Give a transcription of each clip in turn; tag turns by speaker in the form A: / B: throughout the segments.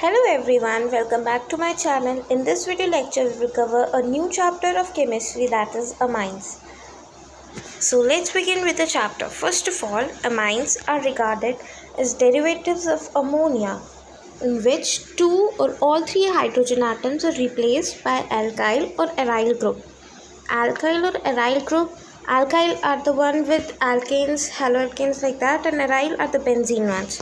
A: Hello everyone, welcome back to my channel. In this video lecture, we will cover a new chapter of chemistry, that is amines. So let's begin with the chapter. First of all, amines are regarded as derivatives of ammonia, in which two or all three hydrogen atoms are replaced by alkyl or aryl group. Alkyl or aryl group, alkyl are the one with alkanes, haloalkanes like that, and aryl are the benzene ones.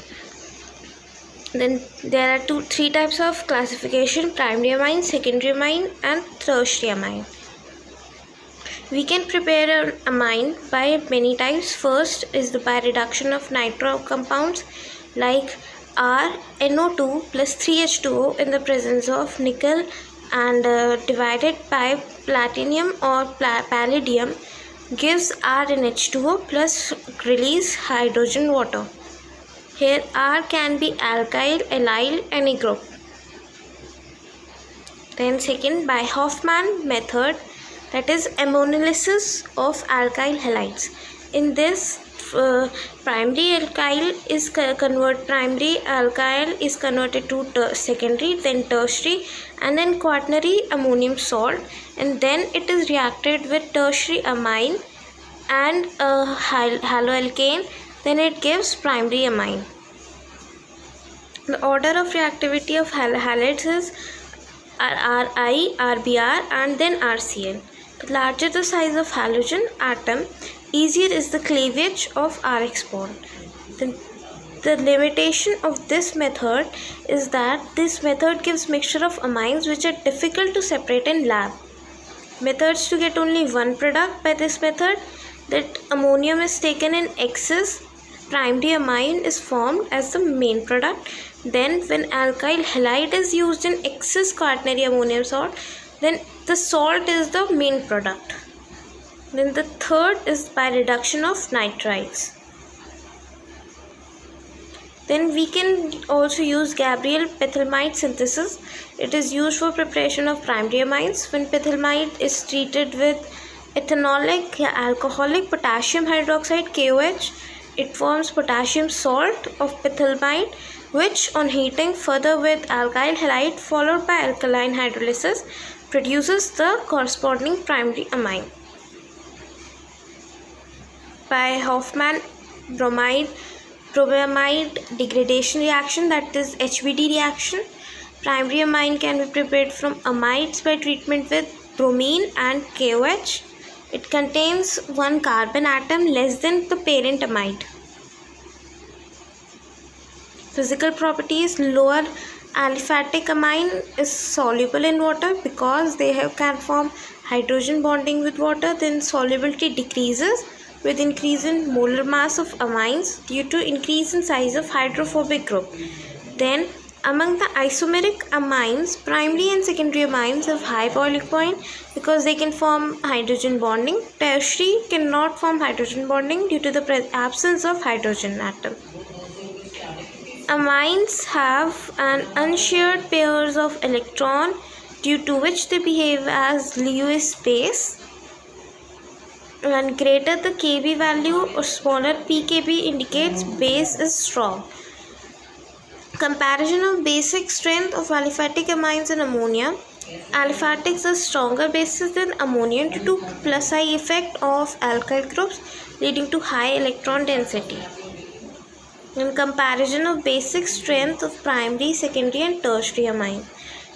A: Then there are three types of classification: primary amine, secondary amine, and tertiary amine. We can prepare an amine by many types. First is by reduction of nitro compounds like RNO2 plus 3H2O in the presence of nickel and divided by platinum or palladium gives RNH2O plus release hydrogen water. Here R can be alkyl, allyl, any group. Then second, by Hofmann method, that is ammonolysis of alkyl halides. In this, primary alkyl is primary alkyl is converted to secondary, then tertiary, and then quaternary ammonium salt, and then it is reacted with tertiary amine and haloalkane. Then it gives primary amine. The order of reactivity of halides is Ri, Rbr, and then RCl. The larger the size of halogen atom, easier is the cleavage of Rx bond. The limitation of this method is that this method gives mixture of amines which are difficult to separate in lab. Methods to get only one product by this method: that ammonium is taken in excess, primary amine is formed as the main product. Then when alkyl halide is used in excess quaternary ammonium salt, then the salt is the main product. Then the third is by reduction of nitrides. Then we can also use Gabriel pethylamide synthesis. It is used for preparation of primary amines. When pethylamide is treated with ethanolic alcoholic potassium hydroxide KOH, it forms potassium salt of pethylamide, which on heating further with alkyl halide followed by alkaline hydrolysis produces the corresponding primary amine. By Hofmann bromide degradation reaction, that is HBD reaction, primary amine can be prepared from amides by treatment with bromine and KOH. It contains one carbon atom less than the parent amide. Physical properties: lower aliphatic amine is soluble in water because they can form hydrogen bonding with water. Then solubility decreases with increase in molar mass of amines due to increase in size of hydrophobic group. Then among the isomeric amines, primary and secondary amines have high boiling point because they can form hydrogen bonding. Tertiary cannot form hydrogen bonding due to the absence of hydrogen atom. Amines have an unshared pairs of electron, due to which they behave as Lewis space. When greater the Kb value or smaller pKb indicates base is strong. Comparison of basic strength of aliphatic amines and ammonia. Aliphatics are stronger bases than ammonia due to plus I effect of alkyl groups leading to high electron density. In comparison of basic strength of primary, secondary, and tertiary amine.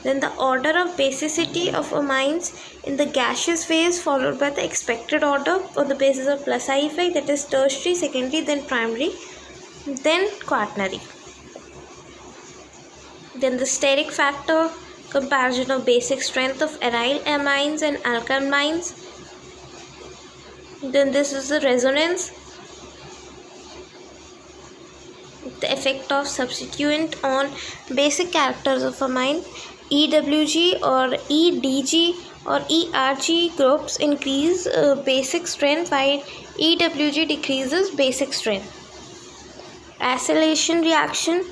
A: Then the order of basicity of amines in the gaseous phase followed by the expected order on the basis of plus I effect, that is tertiary, secondary, then primary, then quaternary. Then the steric factor, comparison of basic strength of aryl amines and alkyl amines. Then this is the resonance, the effect of substituent on basic characters of amine. EWG or EDG or ERG groups increase basic strength while EWG decreases basic strength. Acylation reaction: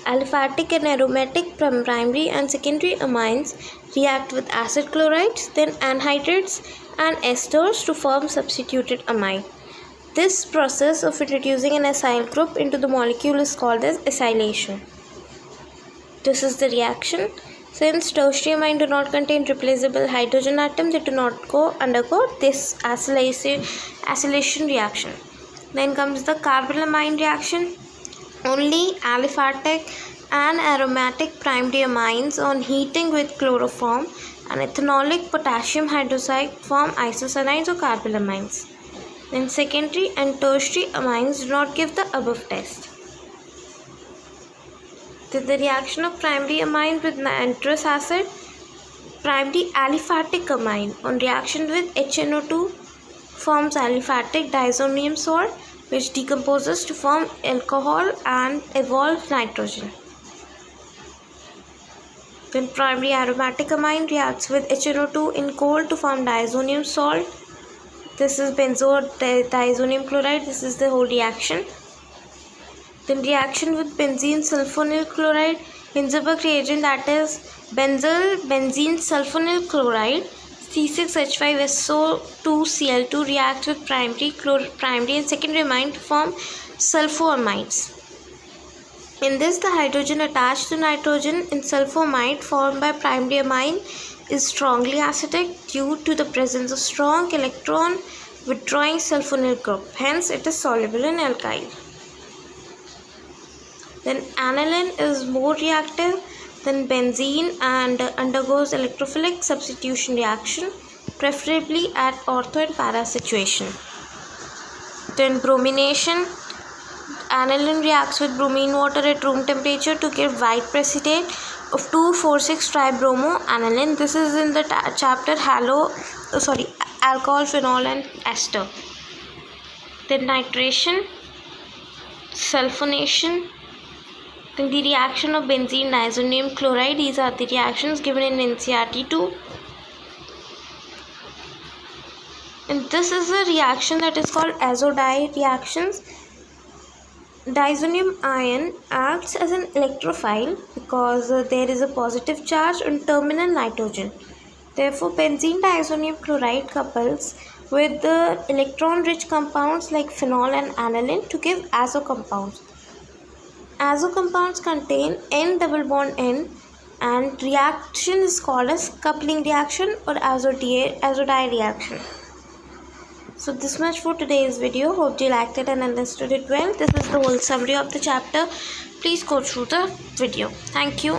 A: aliphatic and aromatic primary and secondary amines react with acid chlorides, then anhydrides and esters to form substituted amine. This process of introducing an acyl group into the molecule is called as acylation. This is the reaction. Since tertiary amine do not contain replaceable hydrogen atoms, they do not undergo this acylation reaction. Then comes the carbylamine reaction. Only aliphatic and aromatic primary amines on heating with chloroform and ethanolic potassium hydroxide form isocyanides or carbylamines. Then secondary and tertiary amines do not give the above test. Then the reaction of primary amine with nitrous acid. Primary aliphatic amine on reaction with HNO2 forms aliphatic diazonium salt, which decomposes to form alcohol and evolves nitrogen. Then primary aromatic amine reacts with HNO2 in cold to form diazonium salt. This is benzodiazonium chloride. This is the whole reaction. Then reaction with benzene sulfonyl chloride. Hindenburg reagent, that is benzyl benzene sulfonyl chloride C6H5SO2Cl2 reacts with primary and secondary amine to form sulfoamides. In this, the hydrogen attached to nitrogen in sulfoamide formed by primary amine is strongly acidic due to the presence of strong electron withdrawing sulfonyl group. Hence, it is soluble in alkyl. Then aniline is more reactive than benzene and undergoes electrophilic substitution reaction, preferably at ortho and para situation. Then bromination. Aniline reacts with bromine water at room temperature to give white precipitate of 2,4,6-tribromoaniline. This is in the chapter alcohol, phenol and ester. Then nitration, sulfonation. Then the reaction of benzene diazonium chloride. These are the reactions given in NCERT 2. And this is a reaction that is called azodi reactions. Diazonium ion acts as an electrophile because there is a positive charge on terminal nitrogen. Therefore, benzene diazonium chloride couples with the electron-rich compounds like phenol and aniline to give azo compounds. Azo compounds contain N double bond N, and reaction is called as coupling reaction or azodi reaction. So this much for today's video. Hope you liked it and understood it well. This is the whole summary of the chapter. Please go through the video. Thank you.